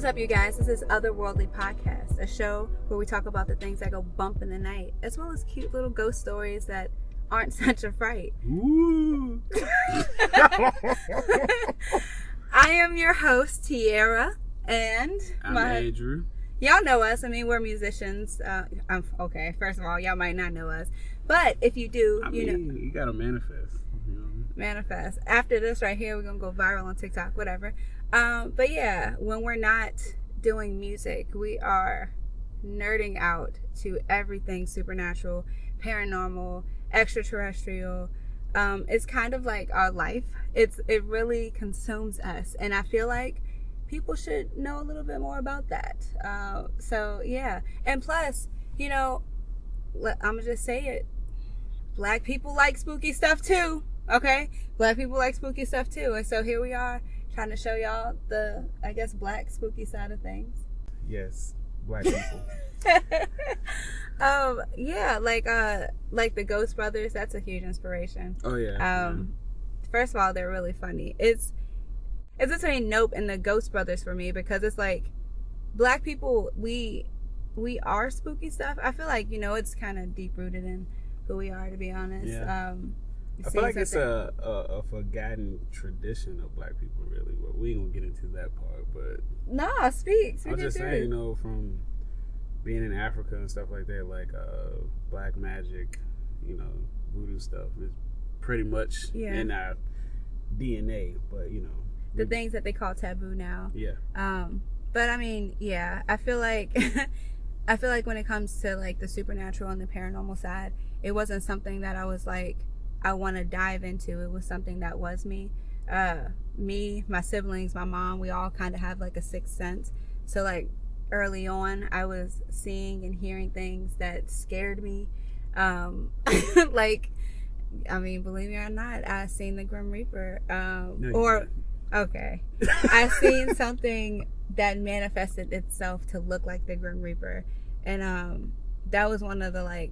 up, you guys? This is Otherworldly Podcast, a show where we talk about the things that go bump in the night, as well as cute little ghost stories that aren't such a fright. Ooh. I am your host, Tiara, and I'm Andrew. Y'all know us. I mean, we're musicians. Okay, first of all, y'all might not know us, but if you do, you know, you gotta manifest. You know? Manifest. After this right here, we're gonna go viral on TikTok, whatever. But yeah, when we're not doing music, we are nerding out to everything supernatural, paranormal, extraterrestrial. It's kind of like our life. It really consumes us, and I feel like people should know a little bit more about that. So yeah, and plus, you know, I'm gonna just say it. Black people like spooky stuff too. Okay, Black people like spooky stuff too, and so here we are trying to show y'all the, I guess, Black spooky side of things. Yes, Black people. Yeah, like the Ghost Brothers. That's a huge inspiration. Oh yeah. First of all, they're really funny. It's between Nope and the Ghost Brothers for me, because it's like Black people, we are spooky stuff. I feel like, you know, it's kind of deep rooted in who we are, to be honest. Yeah. I feel like it's a forgotten tradition of Black people, really. But we ain't gonna get into that part. But nah, speak. I was just saying, you know, from being in Africa and stuff like that, like black magic, you know, voodoo stuff is pretty much in our DNA. But you know, the things that they call taboo now. Yeah. But I mean, yeah, I feel like when it comes to like the supernatural and the paranormal side, it wasn't something that I was like, I want to dive into. It was something that was me. Me, my siblings, my mom, we all kind of have like a sixth sense. So like early on, I was seeing and hearing things that scared me. Like, I mean, believe me or not, I seen the Grim Reaper. Okay. I seen something that manifested itself to look like the Grim Reaper. And that was one of the like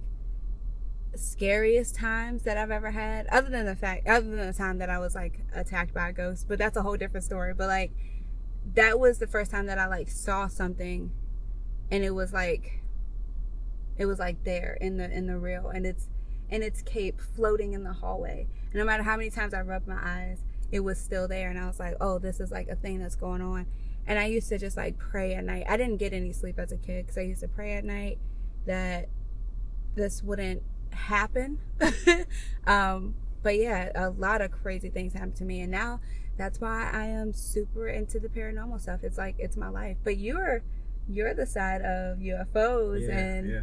scariest times that I've ever had, other than the time that I was like attacked by a ghost, but that's a whole different story. But like, that was the first time that I like saw something, and it was like there in the real, and its cape floating in the hallway, and no matter how many times I rubbed my eyes, it was still there. And I was like, oh, this is like a thing that's going on. And I used to just like pray at night. I didn't get any sleep as a kid, because I used to pray at night that this wouldn't happen. But yeah, a lot of crazy things happened to me, and now that's why I am super into the paranormal stuff. It's like, it's my life. But you're the side of UFOs. Yeah.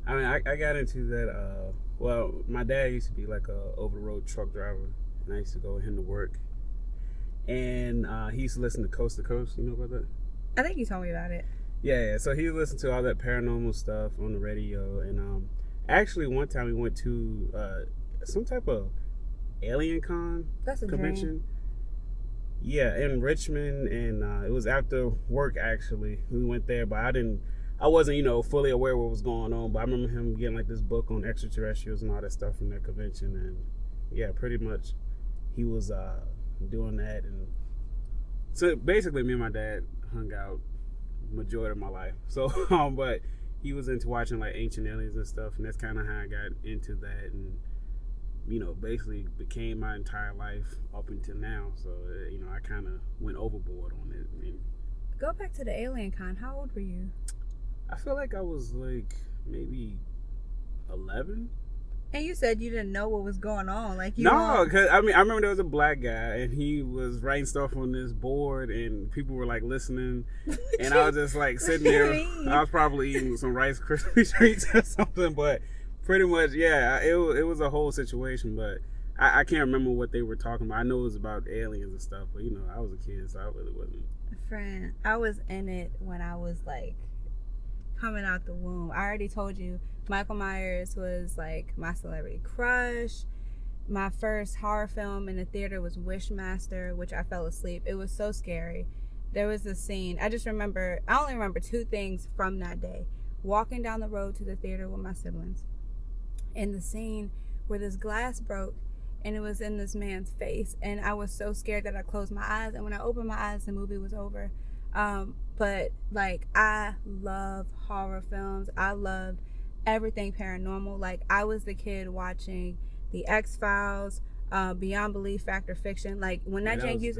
I mean, I got into that. Well, my dad used to be like a over the road truck driver, and I used to go with him to work. And he used to listen to Coast to Coast. You know about that? I think you told me about it. Yeah. So he listened to all that paranormal stuff on the radio, and actually one time we went to some type of alien con convention. Dream. Yeah, in Richmond, and it was after work actually. We went there, but I wasn't, you know, fully aware what was going on. But I remember him getting like this book on extraterrestrials and all that stuff from that convention, and yeah, pretty much he was doing that. And so basically me and my dad hung out majority of my life. So but he was into watching like Ancient Aliens and stuff, and that's kind of how I got into that, and you know, basically became my entire life up until now. So you know, I kind of went overboard on it. I mean, go back to the Alien Con. How old were you? I feel like I was like maybe 11. And you said you didn't know what was going on. Like, no, because I mean, I remember there was a black guy, and he was writing stuff on this board, and people were like listening, and I was just like sitting there. I was probably eating some Rice Krispie treats or something, but pretty much, yeah, it was a whole situation. But I can't remember what they were talking about. I know it was about aliens and stuff, but you know, I was a kid, so I really wasn't. Friend, I was in it when I was like coming out the womb. I already told you, Michael Myers was like my celebrity crush. My first horror film in the theater was Wishmaster, which I fell asleep. It was so scary. There was a scene. I only remember two things from that day. Walking down the road to the theater with my siblings, and the scene where this glass broke and it was in this man's face, and I was so scared that I closed my eyes, and when I opened my eyes, the movie was over. But like, I love horror films. I loved everything paranormal. Like, I was the kid watching The X-Files, Beyond Belief, Fact or Fiction. Like, when that jank used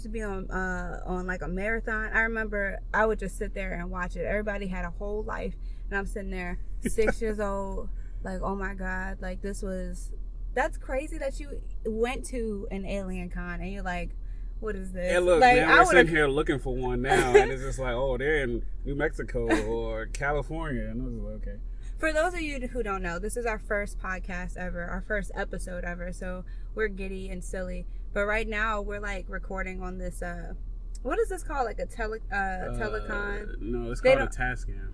to be on like a marathon, I remember I would just sit there and watch it. Everybody had a whole life, and I'm sitting there 6 years old, like, oh my God, like, that's crazy that you went to an alien con and you're like, what is this? And look, like, man, we're sitting here looking for one now, and it's just like, oh, they're in New Mexico or California, and I was like, okay. For those of you who don't know, this is our first podcast ever, our first episode ever, so we're giddy and silly. But right now, we're like recording on this, what is this called? Like a telecon? No, it's called a Tascam.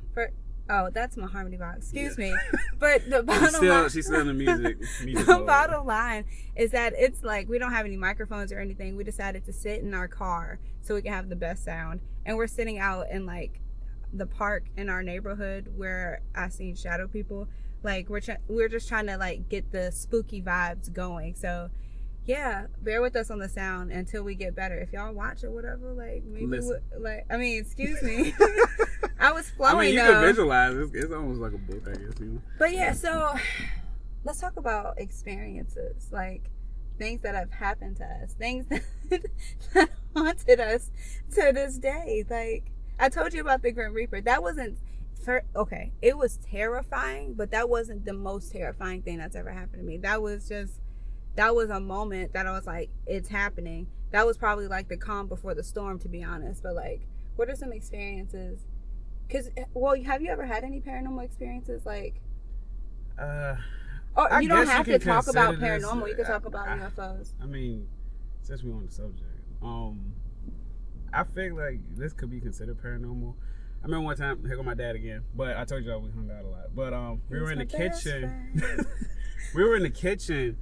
Oh, that's my harmony box. Excuse me. But the bottom line, she's still in the music the bottom line is that it's like, we don't have any microphones or anything. We decided to sit in our car so we can have the best sound. And we're sitting out in like the park in our neighborhood where I seen shadow people. Like, we're just trying to like get the spooky vibes going. So yeah, bear with us on the sound until we get better. If y'all watch or whatever, like, maybe excuse me. I was flowing. I mean, you can visualize. It's almost like a book, I guess. You know? But yeah, so let's talk about experiences, like things that have happened to us, things that haunted us to this day. Like, I told you about the Grim Reaper. That wasn't it was terrifying, but that wasn't the most terrifying thing that's ever happened to me. That was a moment that I was like, it's happening. That was probably like the calm before the storm, to be honest. But like, what are some experiences? Because, well, have you ever had any paranormal experiences? Like, or you don't have to talk about paranormal. You can talk about UFOs. I mean, since we're on the subject, I feel like this could be considered paranormal. I remember one time, here go my dad again, but I told you we hung out a lot. But we were in the kitchen. We were in the kitchen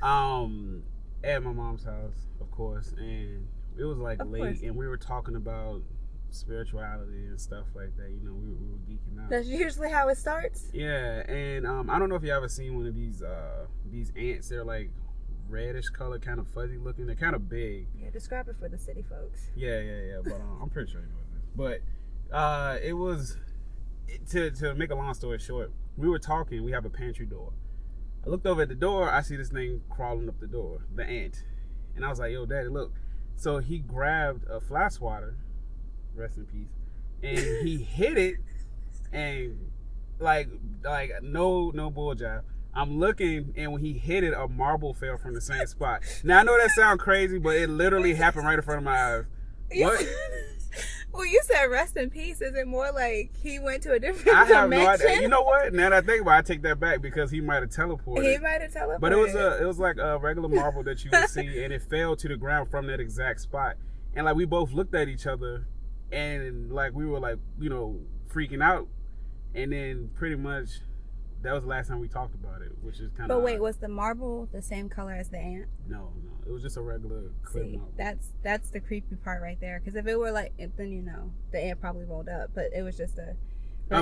at my mom's house, of course, and it was like late, and we were talking about spirituality and stuff like that. You know, we were geeking out. That's usually how it starts. Yeah, and I don't know if you ever seen one of these ants. They're like reddish color, kind of fuzzy looking. They're kind of big. Yeah, describe it for the city folks. Yeah. But I'm pretty sure you know what it is. But it was to make a long story short. We were talking. We have a pantry door. I looked over at the door. I see this thing crawling up the door, the ant, and I was like, "Yo, Daddy, look!" So he grabbed a fly swatter, rest in peace, and he hit it, and like no bull jive. I'm looking, and when he hit it, a marble fell from the same spot. Now I know that sounds crazy, but it literally happened right in front of my eyes. What? Well, you said rest in peace. Is it more like he went to a different dimension? I have no idea. You know what? Now that I think about it, I take that back because he might have teleported. He might have teleported. But it was like a regular marble that you would see, and it fell to the ground from that exact spot. And like we both looked at each other, and like we were like, you know, freaking out. And then pretty much that was the last time we talked about it, which is kind of. But wait, was the marble the same color as the ant? No, it was just a regular clear marble. That's the creepy part right there. Because if it were like, then you know, the ant probably rolled up. But it was just a.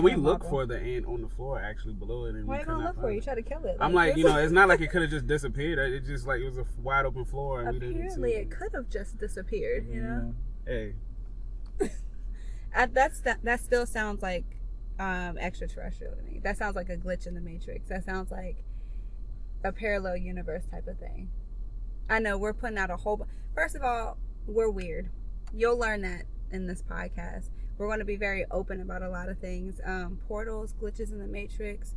We looked for the ant on the floor actually below it, and why you gonna look for it? You try to kill it. I'm like, you know, it's not like it could have just disappeared. It just like it was a wide open floor, and apparently we didn't see it could have just disappeared. You know. Hey. That still sounds like extraterrestrial to me. That sounds like a glitch in the Matrix. That sounds like a parallel universe type of thing. I know we're putting out a whole. First of all, we're weird. You'll learn that in this podcast. We're going to be very open about a lot of things. Portals, glitches in the Matrix,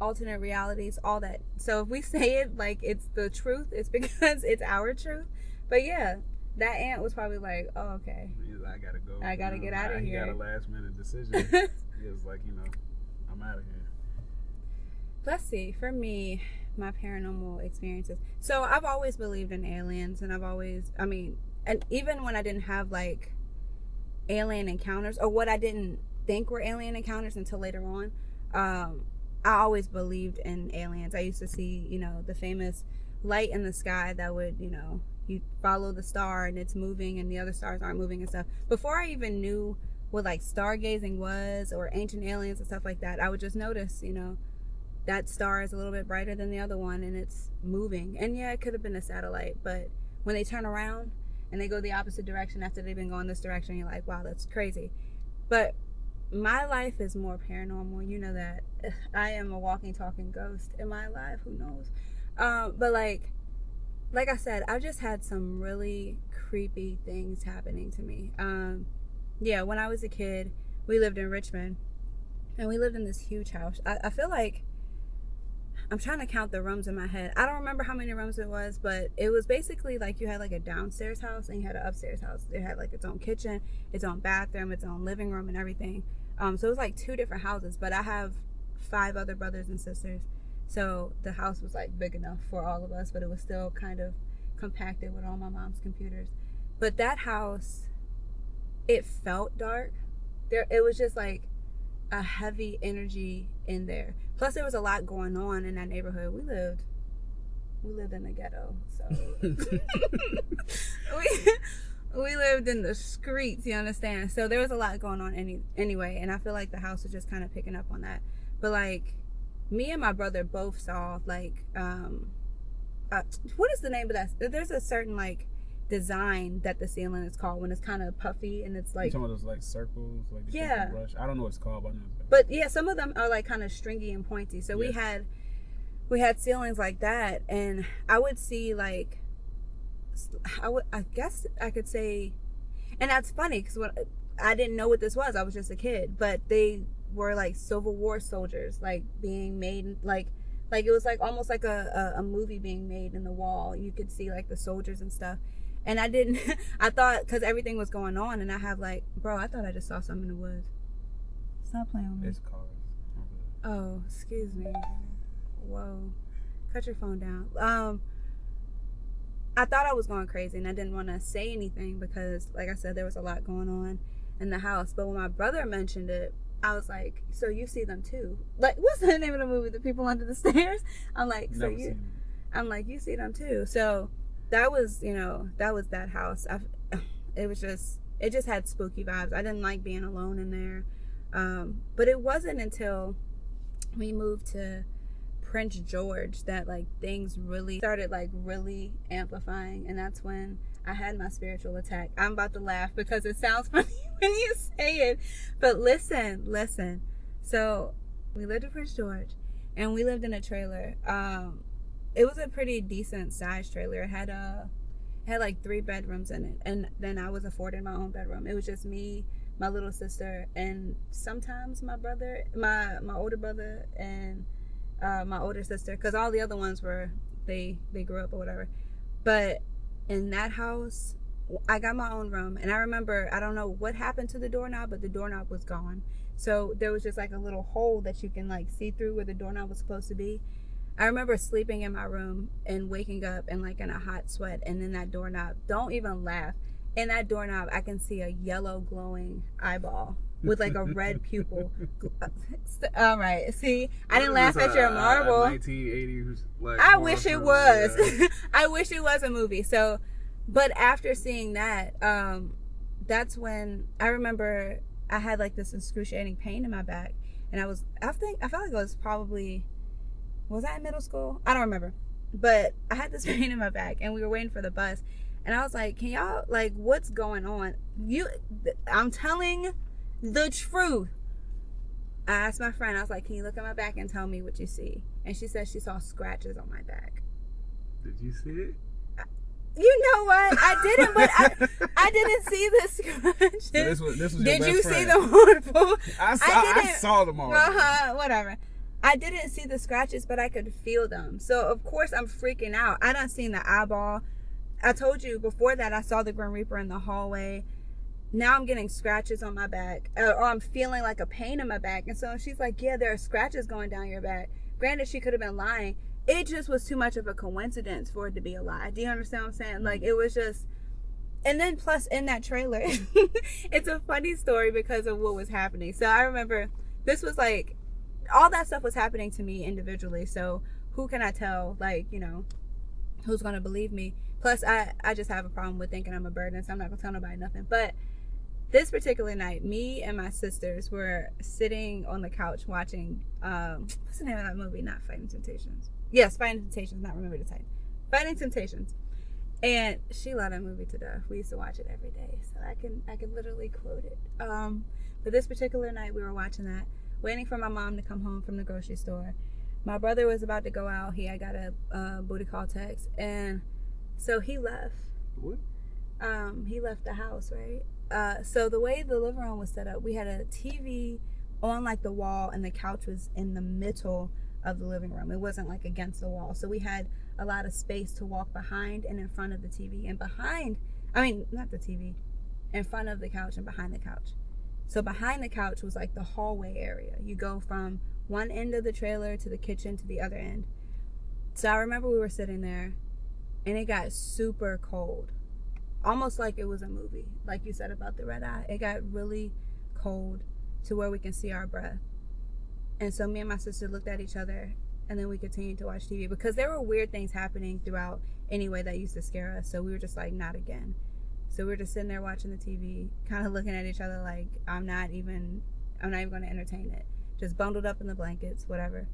alternate realities, all that. So if we say it like it's the truth, it's because it's our truth. But yeah, that ant was probably like, oh, okay. I gotta go. I gotta get out of here. He got a last minute decision. He was like, you know, I'm out of here. Let's see. For me, my paranormal experiences. So I've always believed in aliens, and and even when I didn't have like alien encounters, or what I didn't think were alien encounters until later on, I always believed in aliens. I used to see, you know, the famous light in the sky that would, you know, you follow the star and it's moving and the other stars aren't moving and stuff. Before I even knew what like stargazing was or ancient aliens and stuff like that, I would just notice, you know, that star is a little bit brighter than the other one and it's moving. And yeah, it could have been a satellite, but when they turn around, and they go the opposite direction after they've been going this direction. You're like, wow, that's crazy. But my life is more paranormal. You know that. I am a walking, talking ghost. Am I alive? Who knows? But like I said, I've just had some really creepy things happening to me. Yeah, when I was a kid, we lived in Richmond, and we lived in this huge house. I feel like I'm trying to count the rooms in my head. I don't remember how many rooms it was, but it was basically like you had like a downstairs house and you had an upstairs house. It had like its own kitchen, its own bathroom, its own living room, and everything. So it was like 2 different houses, but I have 5 other brothers and sisters. So the house was like big enough for all of us, but it was still kind of compacted with all my mom's computers. But that house, it felt dark. It was just like a heavy energy in there. Plus there was a lot going on in that neighborhood. We lived in the ghetto, so we lived in the streets, you understand? So there was a lot going on anyway, and I feel like the house was just kind of picking up on that. But like me and my brother both saw like what is the name of that? There's a certain like design that the ceiling is called when it's kind of puffy and it's like some of those like circles, like yeah. Brush. I don't know what it's called, but I know it's but yeah, some of them are like kind of stringy and pointy. So we had ceilings like that, and I would see like I guess I could say, and that's funny because I didn't know what this was. I was just a kid, but they were like Civil War soldiers, like being made like it was like almost like a movie being made in the wall. You could see like the soldiers and stuff. And I didn't, I thought, because everything was going on, and I have like, bro, I thought I just saw something in the woods. Stop playing with me. It's cars. Oh, excuse me. Whoa. Cut your phone down. I thought I was going crazy, and I didn't want to say anything because, like I said, there was a lot going on in the house. But when my brother mentioned it, I was like, so you see them too? Like, what's the name of the movie? The People Under the Stairs? I'm like, so you, I'm like, you see them too. So that was, that was that house. It just had spooky vibes. I didn't like being alone in there. But it wasn't until we moved to Prince George that like things really started like really amplifying, and that's when I had my spiritual attack. I'm about to laugh because it sounds funny when you say it, but listen. So we lived in Prince George, and we lived in a trailer. It was a pretty decent sized trailer. It had like 3 bedrooms in it, and then I was afforded my own bedroom. It was just me, my little sister, and sometimes my brother, my older brother, and my older sister, because all the other ones were they grew up or whatever. But in that house, I got my own room, and I remember, I don't know what happened to the doorknob, but the doorknob was gone. So there was just like a little hole that you can like see through where the doorknob was supposed to be. I remember sleeping in my room and waking up and like in a hot sweat, and then that doorknob, don't even laugh, in that doorknob I can see a yellow glowing eyeball with like a red pupil. All right, see, I didn't laugh at your marble. 1980s, like, I wish it was. Yeah. I wish it was a movie. So, but after seeing that, that's when I remember I had like this excruciating pain in my back, and I felt like it was probably, was I in middle school? I don't remember, but I had this pain in my back, and we were waiting for the bus, and I was like, can y'all, like, what's going on? I'm telling the truth. I asked my friend, I was like, can you look at my back and tell me what you see? And she said she saw scratches on my back. Did you see it? You know what? I didn't, but I didn't see the scratches. So this was Did your you best see friend. the marble? I saw them all. Whatever. I didn't see the scratches, but I could feel them. So, of course, I'm freaking out. I done seen the eyeball. I told you before that I saw the Grim Reaper in the hallway. Now I'm getting scratches on my back, or I'm feeling like a pain in my back. And so she's like, yeah, there are scratches going down your back. Granted, she could have been lying. It just was too much of a coincidence for it to be a lie. Do you understand what I'm saying? Like, it was just... And then plus in that trailer, it's a funny story because of what was happening. So I remember this was like, all that stuff was happening to me individually. So who can I tell, like, who's going to believe me? Plus, I just have a problem with thinking I'm a burden, so I'm not going to tell nobody nothing. But this particular night, me and my sisters were sitting on the couch watching, what's the name of that movie? Not Fighting Temptations. Yes, Fighting Temptations, not Remember the Titan. Fighting Temptations. And she loved that movie to death. We used to watch it every day, so I can literally quote it. But this particular night, we were watching that, waiting for my mom to come home from the grocery store. My brother was about to go out. He had got a booty call text, and so he left. What? He left the house, right? So the way the living room was set up, we had a TV on like the wall, and the couch was in the middle of the living room. It wasn't like against the wall, so we had a lot of space to walk behind and in front of the TV, and behind, I mean, not the TV, in front of the couch and behind the couch. So behind the couch was like the hallway area. You go from one end of the trailer to the kitchen to the other end. So I remember we were sitting there, and it got super cold, almost like it was a movie, like you said about the red eye. It got really cold to where we can see our breath. And so me and my sister looked at each other, and then we continued to watch TV because there were weird things happening throughout anyway that used to scare us. So we were just like, not again. So we were just sitting there watching the TV, kind of looking at each other like, I'm not even going to entertain it. Just bundled up in the blankets, whatever.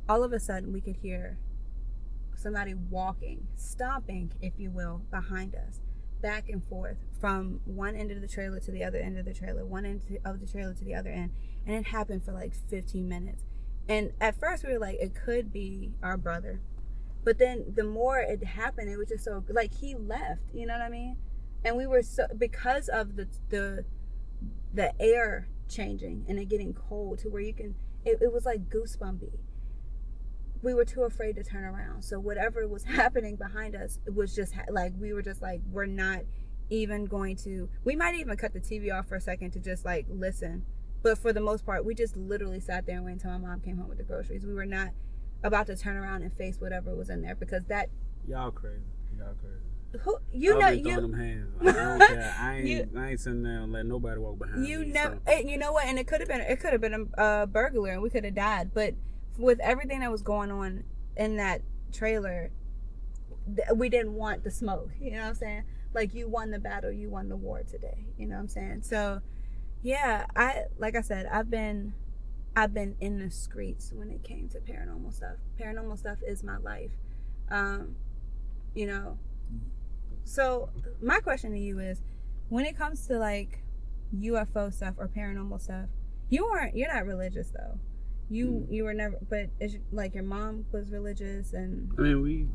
All of a sudden, we could hear somebody walking, stomping, if you will, behind us, back and forth from one end of the trailer to the other end of the trailer, one end of the trailer to the other end. And it happened for like 15 minutes. And at first we were like, it could be our brother. But then the more it happened, it was just so, like, he left, you know what I mean? And we were so, because of the air changing and it getting cold to where you can, it was like goosebumpy. We were too afraid to turn around. So whatever was happening behind us, it was just like, we were just like, we're not even going to, we might even cut the TV off for a second to just like listen. But for the most part, we just literally sat there and waited until my mom came home with the groceries. We were not about to turn around and face whatever was in there because that. Y'all crazy. Y'all crazy. Who you know you throwing them hands. I don't care. I ain't sitting there and let nobody walk behind me. You know what? And it could have been a burglar, and we could have died. But with everything that was going on in that trailer, we didn't want the smoke. You know what I'm saying? Like, you won the battle, you won the war today. You know what I'm saying? So. Yeah, like I said, I've been in the streets when it came to paranormal stuff. Paranormal stuff is my life. You know. So my question to you is, when it comes to like UFO stuff or paranormal stuff, you're not religious though. You were never, but it's like your mom was religious, and I mean, we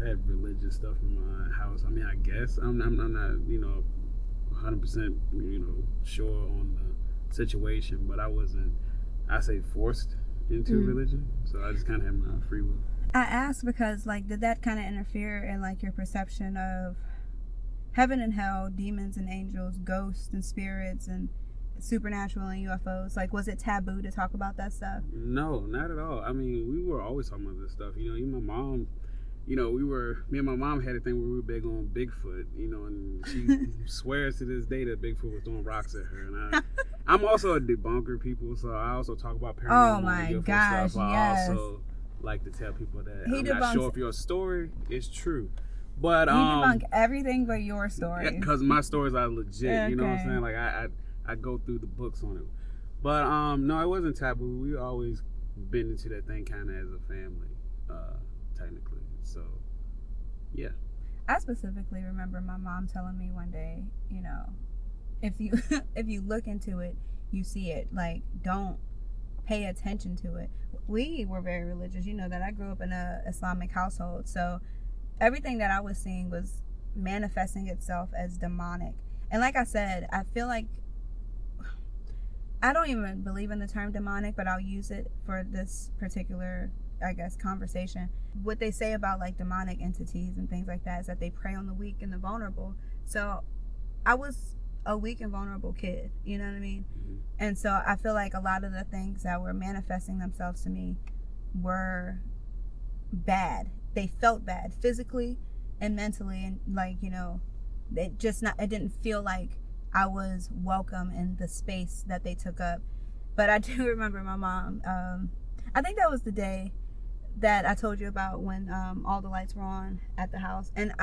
had religious stuff in my house. I mean, I guess I'm not 100% sure on the situation, but I wasn't, I say, forced into religion, so I just kind of had my free will. I asked because, like, did that kind of interfere in like your perception of heaven and hell, demons and angels, ghosts and spirits, and supernatural and UFOs? Like, was it taboo to talk about that stuff? No, not at all. I mean, we were always talking about this stuff. Even my mom, me and my mom had a thing where we were big on Bigfoot, and she swears to this day that Bigfoot was throwing rocks at her. And I'm also a debunker, people, so I also talk about paranormal. Oh my UFO gosh, stuff. yes. I also like to tell people that I'm not sure if your story is true. But you debunk everything but your story. Because my stories are legit, okay. You know what I'm saying? Like, I go through the books on it. But no, it wasn't taboo. We always been into that thing kind of as a family, technically. So, yeah. I specifically remember my mom telling me one day, if you look into it, you see it. Like, don't pay attention to it. We were very religious. You know that I grew up in a Islamic household, so everything that I was seeing was manifesting itself as demonic. And like I said, I feel like I don't even believe in the term demonic, but I'll use it for this particular, I guess, conversation. What they say about like demonic entities and things like that is that they prey on the weak and the vulnerable. So I was a weak and vulnerable kid, you know what I mean? Mm-hmm. And so I feel like a lot of the things that were manifesting themselves to me were bad. They felt bad physically and mentally, and like, it didn't feel like I was welcome in the space that they took up. But I do remember my mom, I think that was the day that I told you about when all the lights were on at the house. And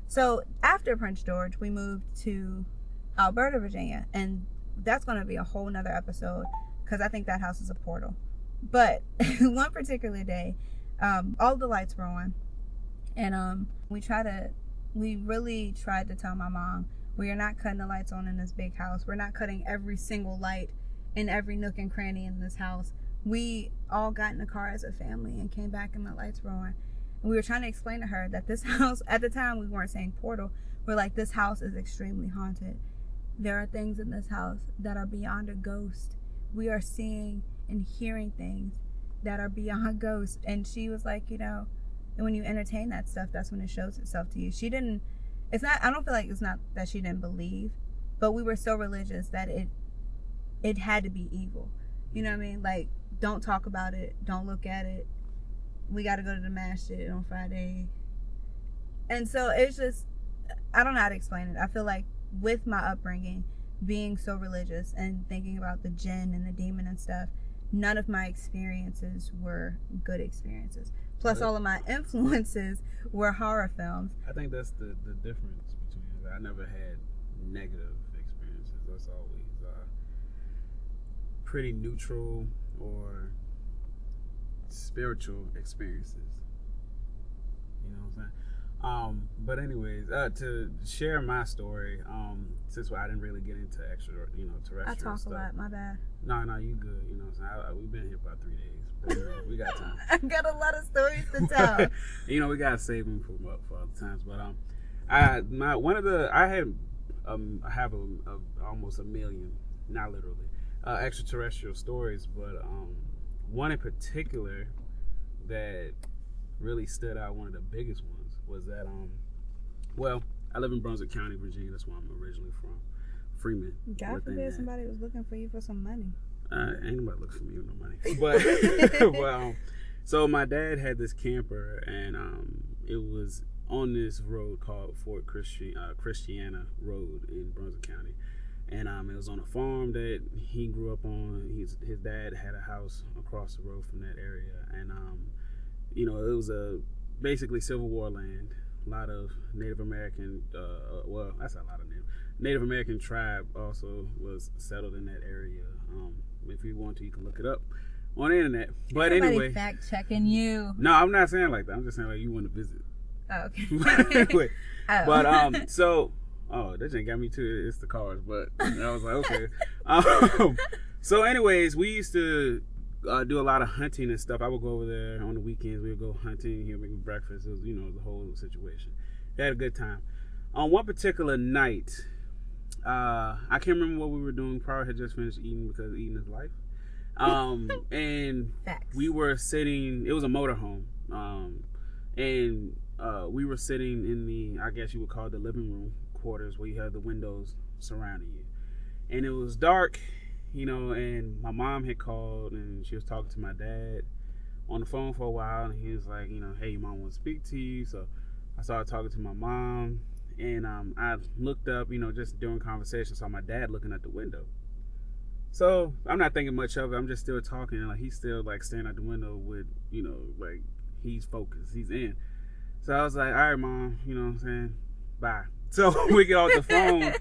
so after Prince George, we moved to Alberta, Virginia, and that's going to be a whole nother episode because I think that house is a portal. But one particular day, all the lights were on, and we tried to we really tried to tell my mom, we are not cutting the lights on in this big house. We're not cutting every single light in every nook and cranny in this house. We all got in the car as a family and came back and the lights were on. And we were trying to explain to her that this house, at the time we weren't saying portal, we're like, this house is extremely haunted. There are things in this house that are beyond a ghost. We are seeing and hearing things that are beyond ghosts. And she was like, you know, and when you entertain that stuff, that's when it shows itself to you. She didn't, it's not, I don't feel like it's not that she didn't believe, but we were so religious that it had to be evil. You know what I mean? Like, don't talk about it. Don't look at it. We got to go to the masjid on Friday. And so it's just, I don't know how to explain it. I feel like with my upbringing, being so religious and thinking about the jinn and the demon and stuff, none of my experiences were good experiences. Plus, all of my influences were horror films. I think that's the difference between us. I never had negative experiences. That's always pretty neutral or spiritual experiences. You know what I'm saying? But anyways, to share my story, since I didn't really get into extra, terrestrial I talk stuff. a lot, my bad. No, you good. You know what I'm saying? We've been here about 3 days. But, we got time. I got a lot of stories to tell. We gotta save them for other times. But I have almost a million, not literally, extraterrestrial stories. But one in particular that really stood out, one of the biggest ones, was that I live in Brunswick County, Virginia. That's where I'm originally from, Freeman. God forbid somebody was looking for you for some money. Ain't nobody looking for me with no money. But so my dad had this camper, and it was on this road called Fort Christiana Road in Brunswick County, and it was on a farm that he grew up on. His dad had a house across the road from that area, and it was basically Civil War land. A lot of Native American, that's a lot of Native American tribe also was settled in that area. If you want to, you can look it up on the internet. But anyway, fact checking you. No, I'm not saying like that. I'm just saying like you want to visit. Oh, okay. Anyway, oh. But so that just got me too. It's the cars, but I was like, okay. So anyways, we used to do a lot of hunting and stuff. I would go over there on the weekends. We would go hunting. He'd make me breakfast. It was, the whole situation. We had a good time. On one particular night, I can't remember what we were doing. Probably had just finished eating because eating is life. And Facts. We were sitting. It was a motorhome. And we were sitting in the, I guess you would call it the living room quarters, where you have the windows surrounding you. And it was dark, and my mom had called, and she was talking to my dad on the phone for a while, and he was like, hey, your mom wants to speak to you. So I started talking to my mom, and I looked up, just during conversation, saw my dad looking at the window. So I'm not thinking much of it. I'm just still talking, and like he's still like staring out the window with, like he's focused, he's in. So I was like, all right, Mom, you know what I'm saying? Bye. So we get off the phone,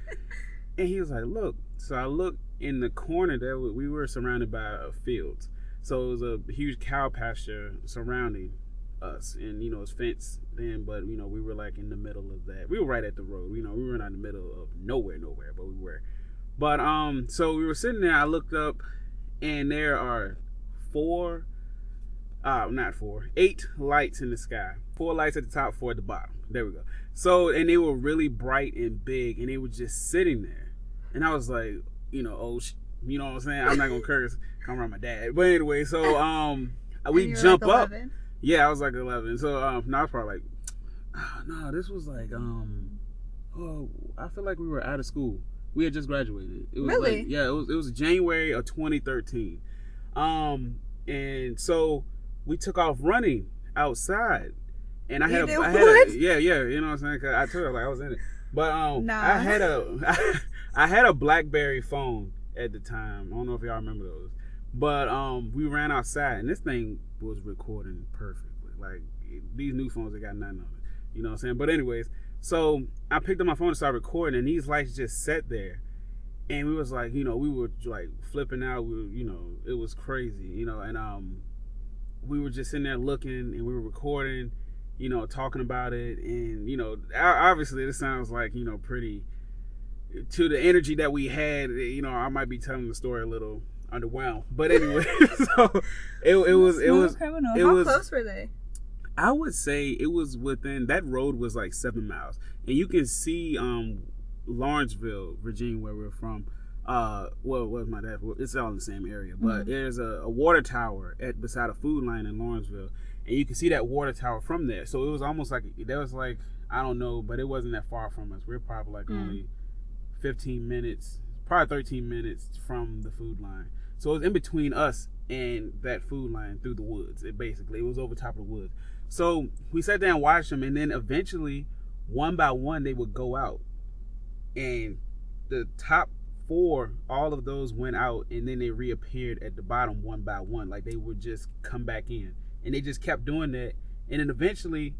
and he was like, look. So I looked in the corner there. We were surrounded by fields. So it was a huge cow pasture surrounding us, and it's fenced then, but we were like in the middle of that. We were right at the road. We were not in the middle of nowhere, but we were. But so we were sitting there. I looked up, and there are 8 lights in the sky. 4 lights at the top, 4 at the bottom. There we go. So, and they were really bright and big, and they were just sitting there. And I was like, you know what I'm saying? I'm not gonna curse. Come around my dad. But anyway, so we jump like up. 11? Yeah, I was like 11. So I was probably like, no, this was like I feel like we were out of school. We had just graduated. It was really? Like, yeah, it was January of 2013. And so we took off running outside. And I had you know what I'm saying? 'Cause I told her like I was in it. But I had a BlackBerry phone at the time. I don't know if y'all remember those. But we ran outside, and this thing was recording perfectly. Like these new phones, they got nothing on it. You know what I'm saying? But anyways, so I picked up my phone and started recording, and these lights just sat there. And we was like, we were like flipping out. It was crazy, and we were just sitting there looking, and we were recording. talking about it, and obviously this sounds like pretty to the energy that we had. I might be telling the story a little underwhelmed, but anyway, so it was criminal. it How was close were they? I would say it was within that road was like 7 miles, and you can see Lawrenceville, Virginia, where we're from. Where's my dad? It's all in the same area, but there's a water tower beside a food line in Lawrenceville, and you can see that water tower from there. So it was almost like there was like, I don't know, but it wasn't that far from us. We're probably like only 15 minutes, probably 13 minutes from the food line. So it was in between us and that food line through the woods. It was over top of the woods. So we sat down and watched them, and then eventually, one by one, they would go out. And the top 4, all of those went out, and then they reappeared at the bottom one by one. Like they would just come back in. And they just kept doing that. And then eventually,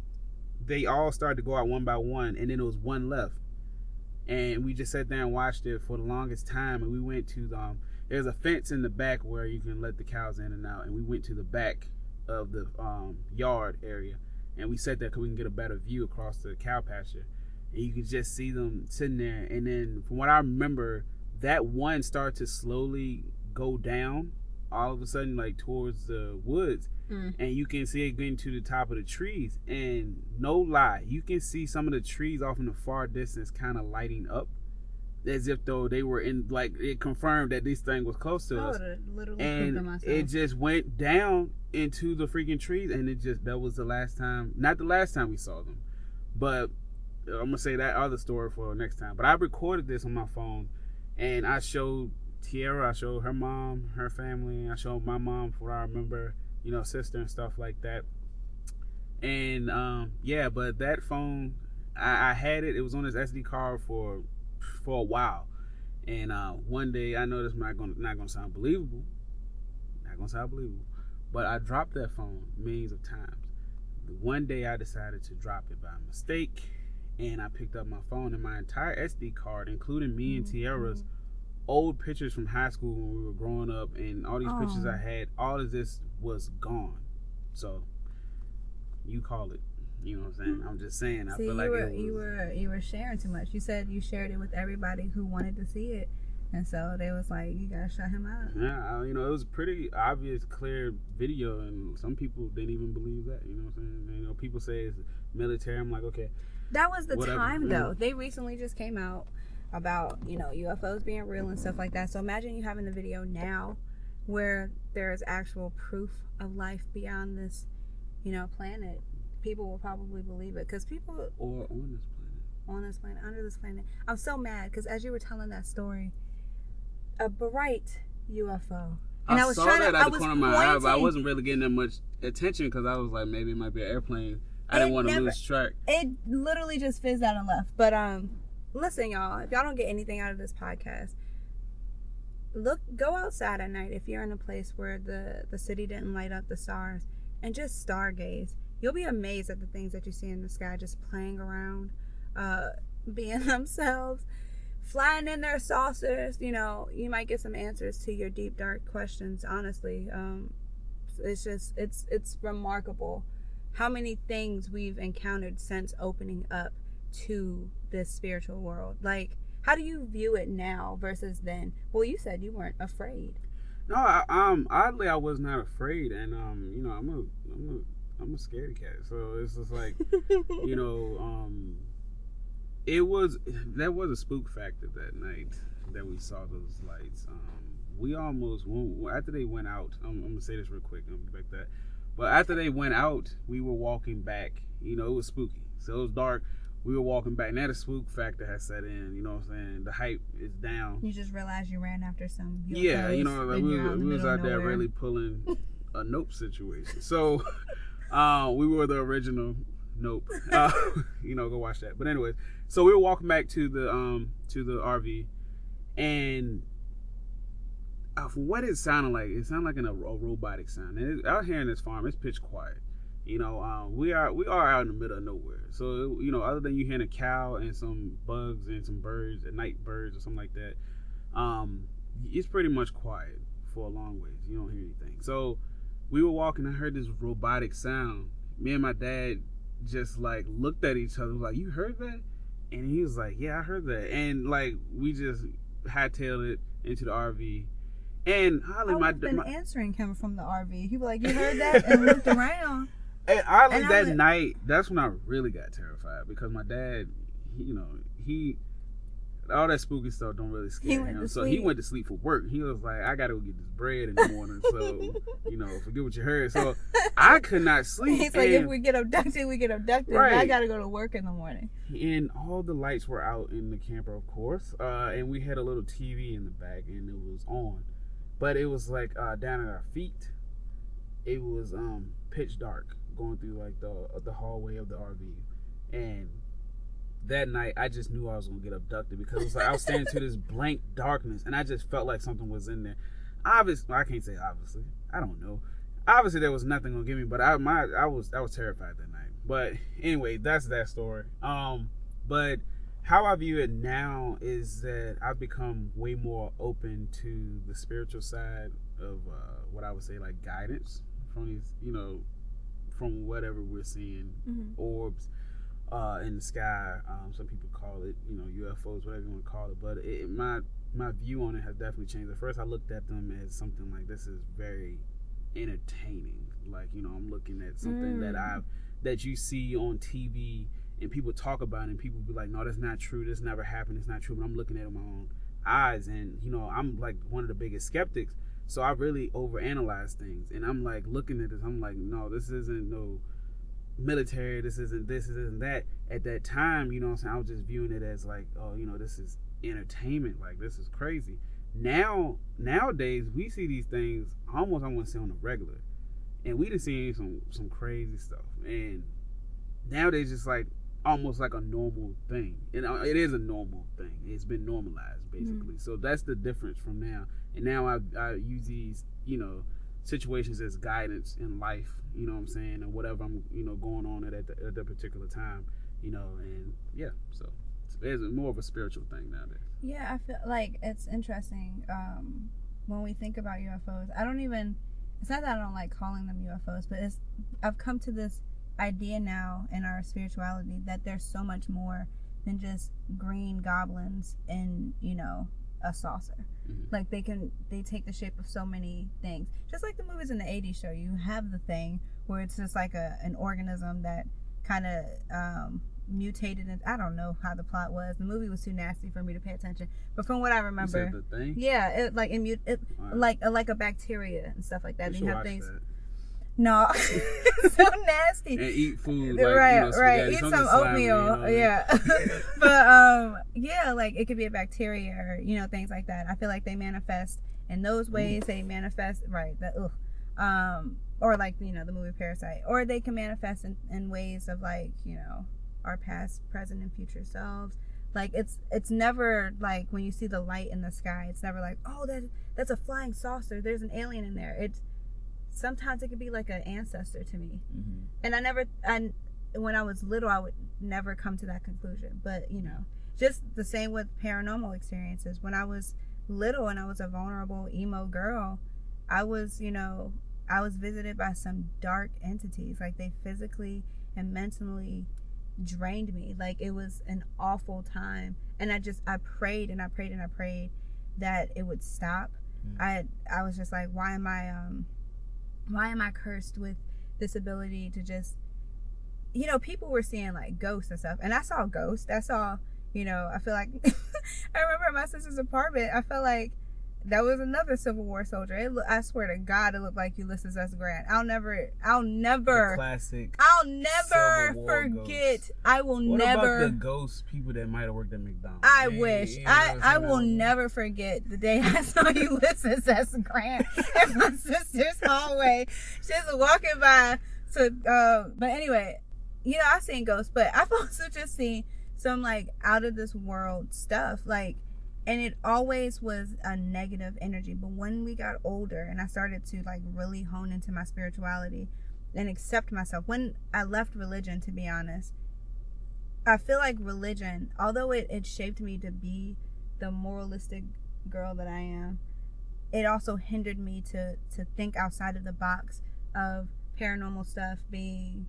they all started to go out one by one, and then there was one left. And we just sat there and watched it for the longest time. And we went to there's a fence in the back where you can let the cows in and out. And we went to the back of the yard area, and we sat there because we can get a better view across the cow pasture, and you can just see them sitting there. And then from what I remember, that one started to slowly go down all of a sudden, like towards the woods, and you can see it getting to the top of the trees, and no lie, you can see some of the trees off in the far distance kind of lighting up as if though they were in, like it confirmed that this thing was close to us. And it just went down into the freaking trees, and that was the last time, not the last time we saw them, but I'm gonna say that other story for next time. But I recorded this on my phone, and I showed Tiara, I showed her mom, her family, I showed my mom for what I remember, sister and stuff like that. And but that phone, I had it was on this SD card for a while, and one day, I know this not gonna sound believable, but I dropped that phone millions of times. One day I decided to drop it by mistake, and I picked up my phone, and my entire SD card, including me and Tiara's old pictures from high school when we were growing up, and all these pictures I had, all of this was gone. So you call it. You know what I'm saying? I'm just saying. I feel like you were sharing too much. You said you shared it with everybody who wanted to see it, and so they was like, "You gotta shut him out." Yeah, it was a pretty obvious, clear video, and some people didn't even believe that. You know what I'm saying? People say it's military. I'm like, okay. That was the time, though. They recently just came out about UFOs being real and stuff like that. So imagine you having the video now, where there is actual proof of life beyond this, planet. People will probably believe it because people or on this planet, under this planet. I'm so mad because as you were telling that story, a bright UFO, and I was saw trying that to, at I the was corner of my eye, but I pointing. wasn't really getting that much attention because I was like, maybe it might be an airplane. I didn't want to lose track. It literally just fizzed out and left. But listen, y'all, if y'all don't get anything out of this podcast, go outside at night if you're in a place where the city didn't light up the stars, and just stargaze. You'll be amazed at the things that you see in the sky just playing around, being themselves, flying in their saucers. You might get some answers to your deep, dark questions, honestly. It's remarkable how many things we've encountered since opening up to this spiritual world. Like, how do you view it now versus then? Well, you said you weren't afraid. No, oddly, I was not afraid, and I'm a scaredy cat, so it's just like, there was a spook factor that night that we saw those lights. We almost, after they went out, I'm gonna say this real quick, and I'll be back to that. But after they went out, we were walking back. It was spooky, so it was dark. We were walking back. Now the spook factor has set in. You know what I'm saying? The hype is down. You just realized you ran after some UFOs. Yeah, we was out there really pulling a Nope situation. So we were the original Nope. Go watch that. But anyways, so we were walking back to the RV, and from what it sounded like a robotic sound. And out here in this farm, it's pitch quiet. We are out in the middle of nowhere. So other than you hearing a cow and some bugs and some birds, night birds or something like that, it's pretty much quiet for a long ways. You don't hear anything. So we were walking. I heard this robotic sound. Me and my dad just like looked at each other, like, you heard that? And he was like, yeah, I heard that. And like we just hightailed it into the RV. And I would have been answering him from the RV. He was like, you heard that? And looked around. And oddly, that night, that's when I really got terrified, because my dad, he all that spooky stuff don't really scare him. So he went to sleep for work. He was like, I gotta go get this bread in the morning. So, forget what you heard. So I could not sleep. He's like, if we get abducted, we get abducted. Right. I gotta go to work in the morning. And all the lights were out in the camper, of course. And we had a little TV in the back, and it was on. But it was like down at our feet, it was pitch dark going through like the hallway of the RV. And that night, I just knew I was gonna get abducted, because it was like I was standing to this blank darkness, and I just felt like something was in there. Obviously, I can't say obviously. I don't know. Obviously, there was nothing gonna get me, but I was terrified that night. But anyway, that's that story. But how I view it now is that I've become way more open to the spiritual side of what I would say, like, guidance from these, from whatever we're seeing, orbs. In the sky, some people call it, UFOs, whatever you want to call it. But my view on it has definitely changed. At first, I looked at them as something like, this is very entertaining. Like, I'm looking at something that you see on TV and people talk about it, and people be like, no, that's not true. This never happened. It's not true. But I'm looking at it with my own eyes, and I'm like one of the biggest skeptics. So I really overanalyze things, and I'm like looking at this. I'm like, no, this isn't no military, this isn't that. At that time, what I'm saying, I was just viewing it as like, oh, this is entertainment, like, this is crazy. Nowadays we see these things almost, I want to say, on a regular, and we done seen some crazy stuff, and nowadays it's like almost like a normal thing, and it is a normal thing. It's been normalized, basically. So that's the difference from now. And now I use these situations as guidance in life, you know what I'm saying, and whatever I'm going on at the particular time, and yeah, so it's more of a spiritual thing nowadays. Yeah, I feel like it's interesting when we think about UFOs. It's not that I don't like calling them UFOs, but I've come to this idea now in our spirituality that there's so much more than just green goblins in a saucer. Like they take the shape of so many things, just like the movies in the 80s show. You have the thing where it's just like an organism that kind of mutated, and I don't know how the plot was. The movie was too nasty for me to pay attention, but from what I remember, you said the thing? Yeah, it right. like a bacteria and stuff like that. You have things. That. No, it's so nasty. And eat food, like, right. Eat some oatmeal, yeah. But yeah, like it could be a bacteria or things like that. I feel like they manifest in those ways. They manifest or like the movie Parasite, or they can manifest in ways of like our past, present, and future selves. Like it's never like when you see the light in the sky. It's never like, oh, that's a flying saucer. There's an alien in there. Sometimes it could be like an ancestor to me. And when I was little, I would never come to that conclusion. But, just the same with paranormal experiences. When I was little and I was a vulnerable emo girl, I was visited by some dark entities. Like they physically and mentally drained me. Like it was an awful time. And I prayed and I prayed and I prayed that it would stop. I was just like, why am I cursed with this ability to just, people were seeing like ghosts and stuff, and I saw ghosts. I saw, I feel like I remember at my sister's apartment, I felt like that was another Civil War soldier. I swear to God, it looked like Ulysses S. Grant. I'll never the classic. I'll never forget. Ghosts. I will what never. What about the ghost people that might have worked at McDonald's? I wish. I will never forget the day I saw Ulysses S. Grant in my sister's hallway. She was walking by. But anyway, I've seen ghosts, but I've also just seen some like out of this world stuff, like. And it always was a negative energy. But when we got older and I started to like really hone into my spirituality and accept myself, when I left religion, to be honest, I feel like religion, although it shaped me to be the moralistic girl that I am, it also hindered me to think outside of the box of paranormal stuff being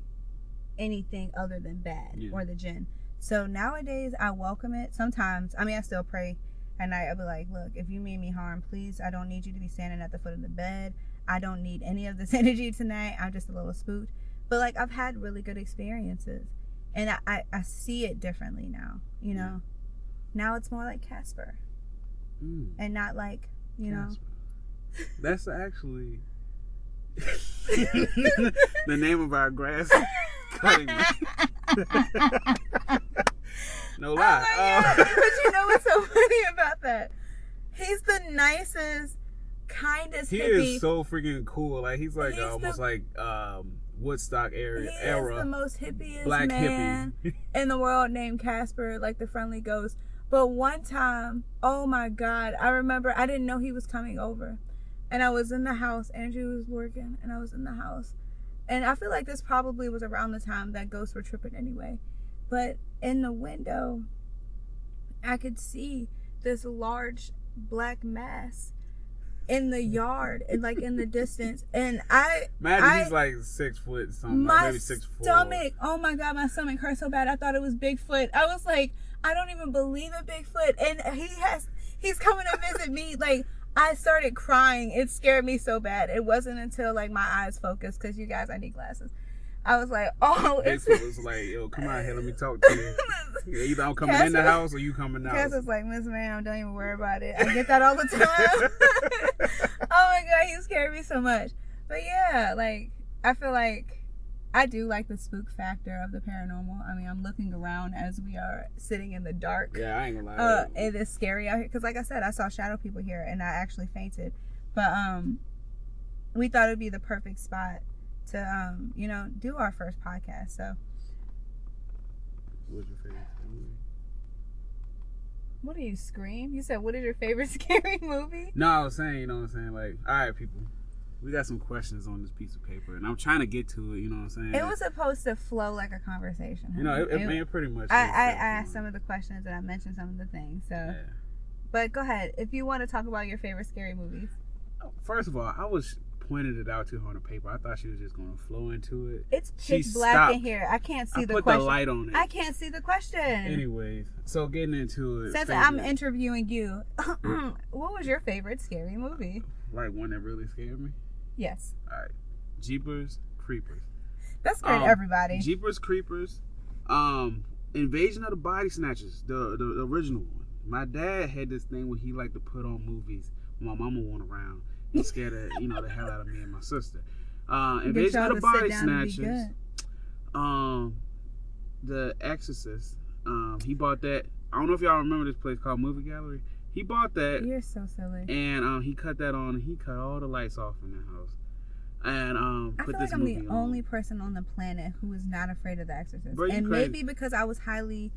anything other than bad Yeah. or the jinn. So nowadays I welcome it. Sometimes, I mean, I still pray at night. I'll be like, look, if you mean me harm, please, I don't need you to be standing at the foot of the bed. I don't need any of this energy tonight. I'm just a little spooked. But like, I've had really good experiences, and I see it differently now, you know. Now it's more like Casper, and not like, you know. That's actually the name of our grass cutting. No lie. Oh my God. But you know what's so funny about that? He's the nicest, kindest He hippie. is so freaking cool. Like he's almost like Woodstock He era. is the most hippiest black man hippie in the world, named Casper, like the friendly ghost. But one time, oh my God, I remember I didn't know he was coming over. And I was in the house. Andrew was working, and I was in the house. And I feel like this probably was around the time that ghosts were tripping anyway. But in the window, I could see this large black mass in the yard and like in the distance. And Imagine he's like 6 foot something, my maybe 6'4". stomach, oh my God, my stomach hurt so bad. I thought it was Bigfoot. I was like, I don't even believe in Bigfoot. And he's coming to visit me. Like, I started crying. It scared me so bad. It wasn't until like my eyes focused, because you guys, I need glasses. I was like, oh, it's Bigfoot was like, yo, come out here, let me talk to you. Either I'm coming in the house or you coming out. Cass was like, Miss Ma'am, don't even worry about it. I get that all the time. Oh my God, he scared me so much. But yeah, like, I feel like I do like the spook factor of the paranormal. I mean, I'm looking around as we are sitting in the dark. Yeah, I ain't gonna lie. It is scary out here, because like I said, I saw shadow people here and I actually fainted. But we thought it'd be the perfect spot to you know, do our first podcast. So What's your favorite movie? what do you scream? You said, what is your favorite scary movie? No, I was saying, you know what I'm saying? Like, all right, people, we got some questions on this piece of paper, and I'm trying to get to it, you know what I'm saying? It was supposed to flow like a conversation. You know, it pretty much I is. asked some of the questions and I mentioned some of the things. So, Yeah. But go ahead. If you want to talk about your favorite scary movies. First of all, I was pointed it out to her on the paper. I thought she was just going to flow into it. It's She pitch black stopped. in here. I can't see I the put question. the light on it. I can't see the question. Anyways, so getting into it. Since I'm interviewing you, what was your favorite scary movie? Like one that really scared me? Yes. All right. Jeepers Creepers. That scared everybody. Jeepers Creepers. Invasion of the Body Snatchers, the original one. My dad had this thing where he liked to put on movies when my mama wasn't around. He scared the hell out of me and my sister. Invasion of the Body Snatchers. The Exorcist. He bought that. I don't know if y'all remember this place called Movie Gallery. He bought that. You're so silly. And he cut that on. He cut all the lights off in the house. And I put feel this like I'm movie the on. only person on the planet who is not afraid of The Exorcist. Bro, you and crazy. maybe because I was highly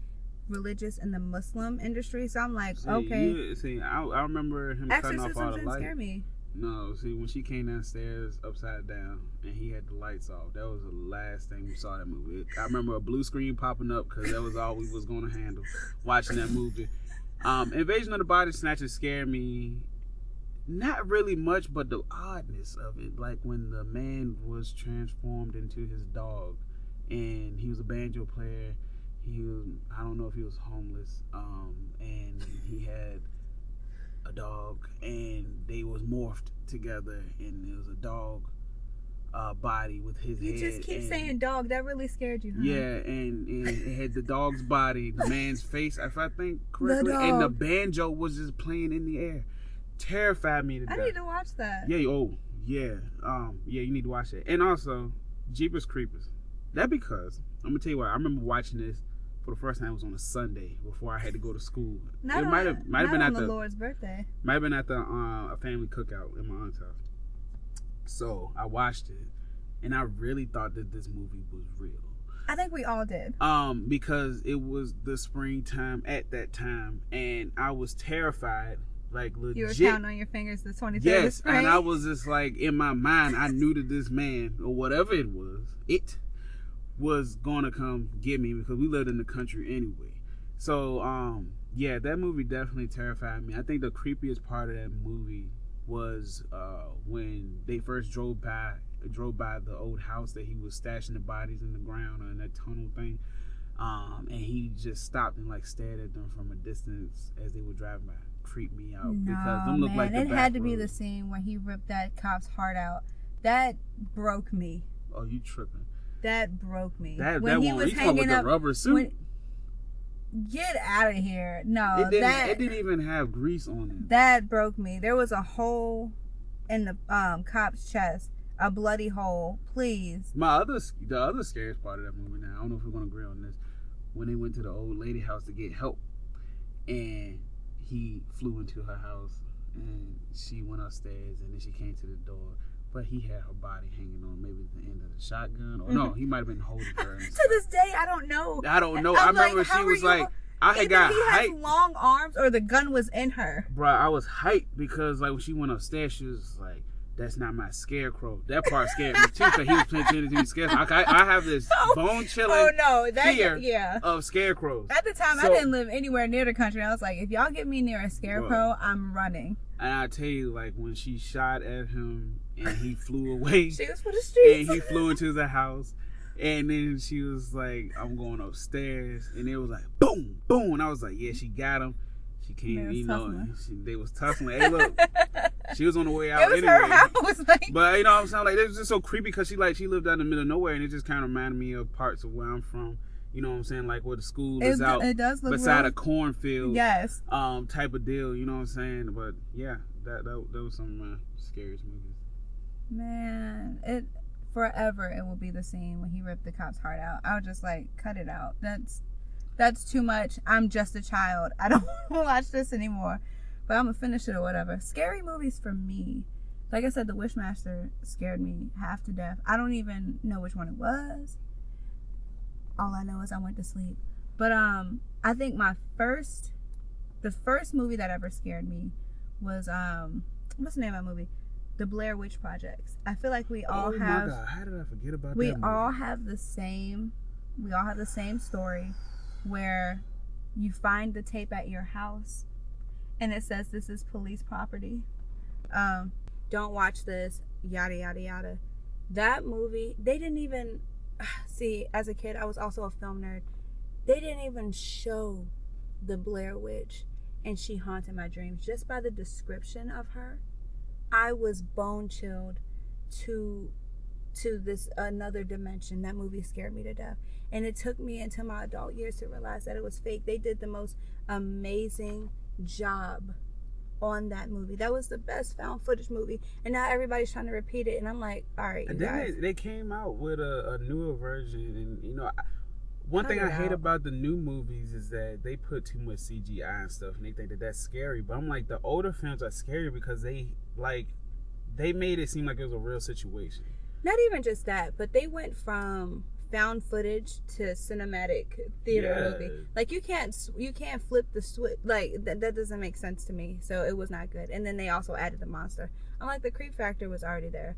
religious in the Muslim industry, so I'm like, See, okay. I remember him cutting off Exorcism all the didn't lights. scare me. No, see, when she came downstairs upside down and he had the lights off, that was the last thing we saw that movie. I remember a blue screen popping up because that was all we was going to handle watching that movie. Invasion of the Body Snatchers scared me. Not really much, but the oddness of it. Like when the man was transformed into his dog and he was a banjo player. I don't know if he was homeless, and he had a dog, and they was morphed together, and it was a dog body with his head. You just keep saying dog. That really scared you, huh? Yeah, and it had the dog's body, the man's face, if I think correctly, The and the dog. banjo was just playing in the air. Terrified me to death. I need to watch that. Yeah, yeah, you need to watch it. And also, Jeepers Creepers. That because I'm gonna tell you what, I remember watching this for the first time. It was on a Sunday before I had to go to school. Not It might have been on at the the Lord's birthday. might have been at the a family cookout in my aunt's house. So I watched it, and I really thought that this movie was real. I think we all did. Because it was the springtime at that time, and I was terrified. Like legit. You were counting on your fingers the 23rd of Yes, spring. and I was just like, in my mind, I knew that this man, or whatever it was gonna come get me because we lived in the country anyway. So, yeah, that movie definitely terrified me. I think the creepiest part of that movie was when they first drove by drove by the old house that he was stashing the bodies in the ground or in that tunnel thing. And he just stopped and like stared at them from a distance as they were driving by. Creeped me out because them look like the it back had to be roads. the scene where he ripped that cop's heart out. That broke me. Oh, you tripping? That broke me. That when he one, was you talking hanging with up, the rubber suit. Get out of here! No, It didn't even have grease on it. That broke me. There was a hole in the cop's chest, a bloody hole. Please. The other scariest part of that movie. Now I don't know if we're gonna agree on this. When they went to the old lady house to get help, and he flew into her house, and she went upstairs, and then she came to the door. But he had her body hanging on maybe the end of the shotgun. Or no, he might have been holding her. To this day, I don't know. I remember she was like, I had got he has hyped. long arms or the gun was in her. Bro, I was hyped because like when she went upstairs, she was like, that's not my scarecrow. That part scared me too because he was pretending to be scared. I have this bone-chilling fear of scarecrows. At the time, I didn't live anywhere near the country. I was like, if y'all get me near a scarecrow, I'm running. And I tell you, like when she shot at him and he flew away. She was for the streets. And he flew into the house. And then she was like, I'm going upstairs. And it was like, boom, boom. And I was like, yeah, she got him. She came, they was tussling. Hey, look, she was on the way out it was anyway. Her house, like. But you know what I'm saying? Like, it was just so creepy because she lived out in the middle of nowhere. And it just kind of reminded me of parts of where I'm from. You know what I'm saying? Like where the school is out it does look beside real. a cornfold. Yes. Type of deal. You know what I'm saying? But yeah, that was some of my scariest movies. Man, forever it will be the scene when he ripped the cop's heart out. I was just like, cut it out. That's too much. I'm just a child. I don't watch this anymore. But I'm gonna finish it or whatever. Scary movies for me. Like I said, The Wishmaster scared me half to death. I don't even know which one it was. All I know is I went to sleep. But I think the first movie that ever scared me was what's the name of that movie? The Blair Witch Projects. I feel like we all have. Oh my God! How did I forget about that? We all have the same story, where you find the tape at your house, and it says this is police property. Don't watch this. Yada yada yada. That movie, they didn't even see. As a kid, I was also a film nerd. They didn't even show the Blair Witch, and she haunted my dreams. Just by the description of her, I was bone chilled to this another dimension. That movie scared me to death. And it took me into my adult years to realize that it was fake. They did the most amazing job on that movie. That was the best found footage movie. And now everybody's trying to repeat it. And I'm like, all right, and guys. Then they came out with a newer version. And, you know, one thing I hate about the new movies is that they put too much CGI and stuff. And they think that that's scary. But I'm like, the older films are scary because they made it seem like it was a real situation. Not even just that, but they went from found footage to cinematic theater movie. Like you can't flip the switch. Like that doesn't make sense to me. So it was not good. And then they also added the monster. I'm like, the creep factor was already there.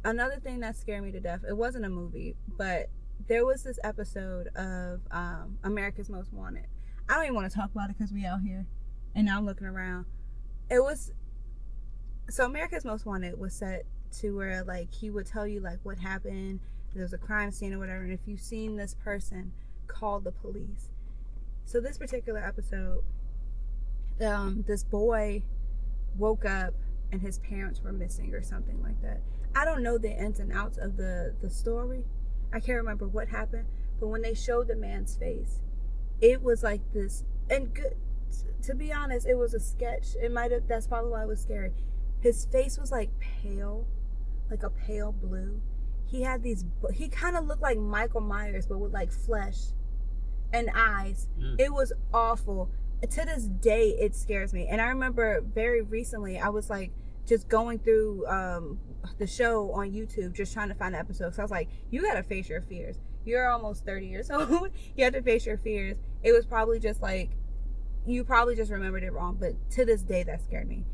Another thing that scared me to death, it wasn't a movie, but there was this episode of America's Most Wanted. I don't even want to talk about it because we out here and now I'm looking around. So America's Most Wanted was set to where like he would tell you like what happened, there was a crime scene or whatever, and if you've seen this person, call the police. So this particular episode, this boy woke up and his parents were missing or something like that. I don't know the ins and outs of the story. I can't remember what happened, but when they showed the man's face, it was like this, and good, to be honest, it was a sketch. That's probably why it was scary. His face was like pale, like a pale blue. He kind of looked like Michael Myers, but with like flesh and eyes. It was awful. To this day, it scares me. And I remember very recently, I was like just going through the show on YouTube, just trying to find the episode. So I was like, you gotta face your fears. You're almost 30 years old. You have to face your fears. It was probably just like, you probably just remembered it wrong. But to this day, that scared me.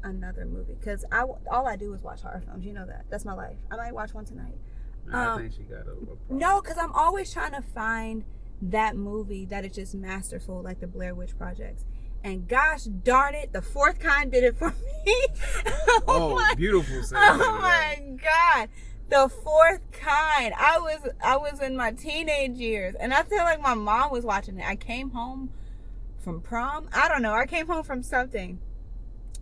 Another movie, because all I do is watch horror films. You know that. That's my life. I might watch one tonight. I think she got a problem. No, because I'm always trying to find that movie that is just masterful, like the Blair Witch Projects. And gosh darn it, The Fourth Kind did it for me. Beautiful. Oh my God. The fourth kind. I was in my teenage years, and I feel like my mom was watching it. I came home from prom. I don't know. I came home from something,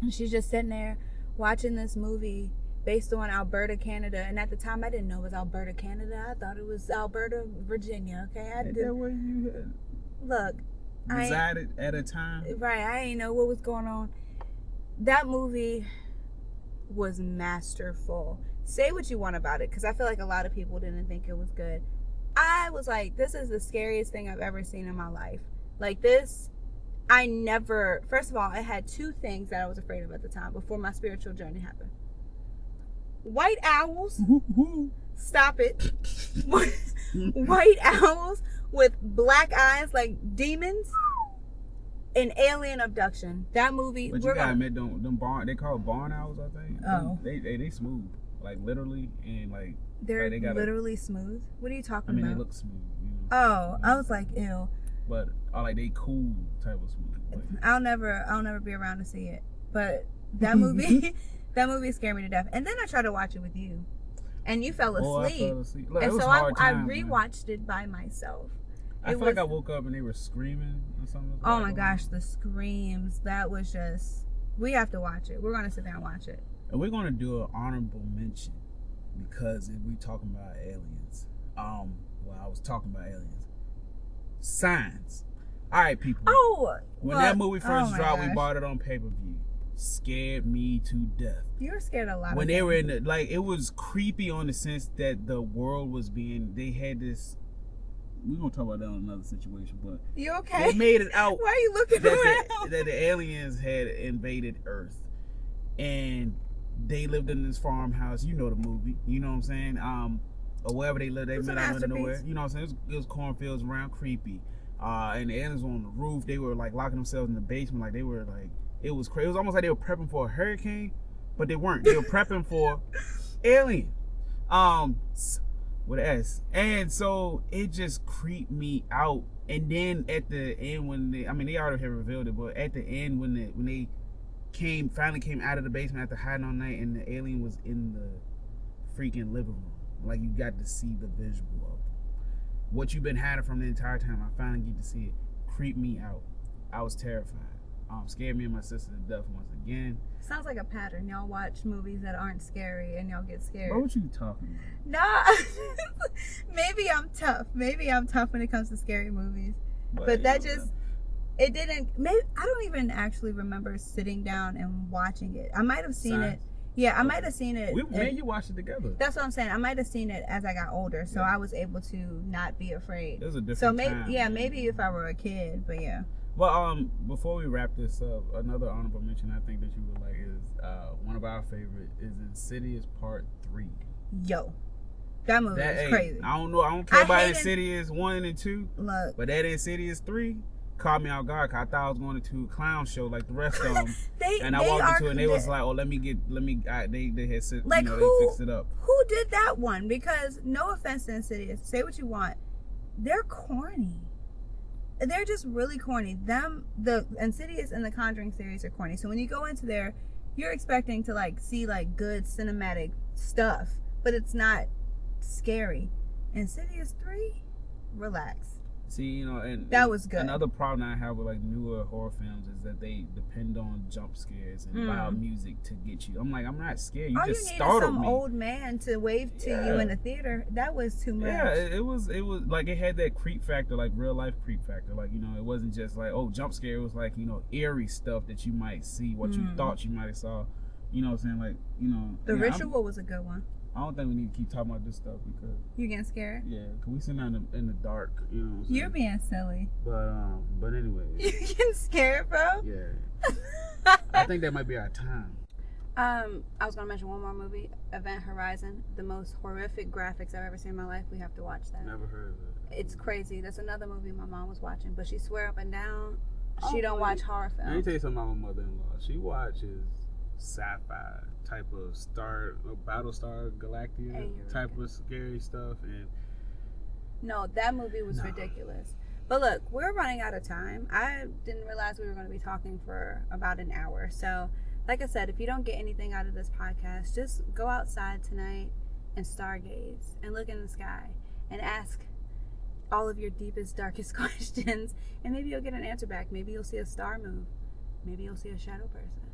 and she's just sitting there watching this movie based on Alberta, Canada. And at the time, I didn't know it was Alberta, Canada. I thought it was Alberta, Virginia. Okay, Is that where you had look. resided at a time? Right. I didn't know what was going on. That movie was masterful. Say what you want about it, because I feel like a lot of people didn't think it was good. I was like, this is the scariest thing I've ever seen in my life. Like this, first of all, I had two things that I was afraid of at the time before my spiritual journey happened. White owls. Stop it. White owls with black eyes like demons. An alien abduction. That movie. But you gotta admit, them barn, they call it barn owls, I think. Oh. They smooth. Like literally, and like they're like literally smooth. What are you talking about? I mean, they look smooth. You know? Oh, I was like, ew. But like they cool type of smooth. Like, I'll never be around to see it. But that movie, that movie scared me to death. And then I tried to watch it with you, and you fell asleep. I fell asleep. Look, and so I rewatched it by myself. I feel like I woke up and they were screaming or something. Oh my gosh, the screams! That was just. We have to watch it. We're gonna sit there and watch it. And we're gonna do an honorable mention because if we talking about aliens, well, I was talking about aliens. Signs. All right, people. When that movie first dropped, we bought it on pay-per-view. Scared me to death. You were scared a lot. When they were in the, like, it was creepy on the sense that the world was being. They had this. We're gonna talk about that in another situation, but you okay? They made it out. Why are you looking around? That the aliens had invaded Earth, and they lived in this farmhouse. You know the movie. You know what I'm saying? Or wherever they lived, they met out of nowhere. You know what I'm saying? It was cornfields around, creepy. And the aliens were on the roof. They were like locking themselves in the basement. Like they were like, it was crazy. It was almost like they were prepping for a hurricane, but they weren't. They were prepping for alien. With an S. And so it just creeped me out. And then at the end when they already had revealed it, but at the end when they finally came out of the basement after hiding all night and the alien was in the freaking living room. Like you got to see the visual of them. What you've been hiding from the entire time, I finally get to see it. Creeped me out. I was terrified. Scared me and my sister to death once again. Sounds like a pattern. Y'all watch movies that aren't scary and y'all get scared. What you talking about? Nah. Maybe I'm tough. Maybe I'm tough when it comes to scary movies. But that just, it didn't, maybe, I don't even actually remember sitting down and watching it. I might have seen it. Yeah, I might have seen it. Me and you watched it together. That's what I'm saying. I might have seen it as I got older, so I was able to not be afraid. It was a different time. Yeah, maybe if I were a kid, but yeah. Well, before we wrap this up, another honorable mention I think that you would like is one of our favorite is Insidious Part 3. Yo, that movie is crazy. I don't know. I don't care about Insidious 1 and 2. Look, but that Insidious 3 caught me off guard. Cause I thought I was going to a clown show like the rest of them. And I walked into it and they was like, "Oh, they had like they fixed it up." Who did that one? Because no offense to Insidious, say what you want, they're corny. They're just really corny. The Insidious and the Conjuring series are corny. So when you go into there, you're expecting to like see like good cinematic stuff, but it's not scary. Insidious 3, relax. See, and that was good. Another problem I have with like newer horror films is that they depend on jump scares and loud music to get you. I'm like, I'm not scared. You just startled me. Some old man to wave to you in the theater. That was too much. Yeah, it was like it had that creep factor, like real life creep factor. Like it wasn't just like jump scare. It was like eerie stuff that you might see, what you thought you might have saw. You know what I'm saying? Like The Ritual was a good one. I don't think we need to keep talking about this stuff because you getting scared. Yeah, cause we sitting down in the dark. You know what I'm saying? You're being silly. But anyway. You getting scared, bro? Yeah. I think that might be our time. I was gonna mention one more movie, Event Horizon, the most horrific graphics I've ever seen in my life. We have to watch that. Never heard of it. It's crazy. That's another movie my mom was watching, but she swear up and down she don't watch horror films. Let me tell you something about my mother-in-law. She watches sci-fi type of Battlestar Galactica type of scary stuff, and no, that movie was ridiculous. But look, we're running out of time. I didn't realize we were going to be talking for about an hour. So like I said, if you don't get anything out of this podcast, just go outside tonight and stargaze and look in the sky and ask all of your deepest, darkest questions, and maybe you'll get an answer back. Maybe you'll see a star move. Maybe you'll see a shadow person.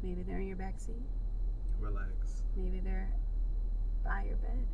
Maybe they're in your back seat. Relax. Maybe they're by your bed.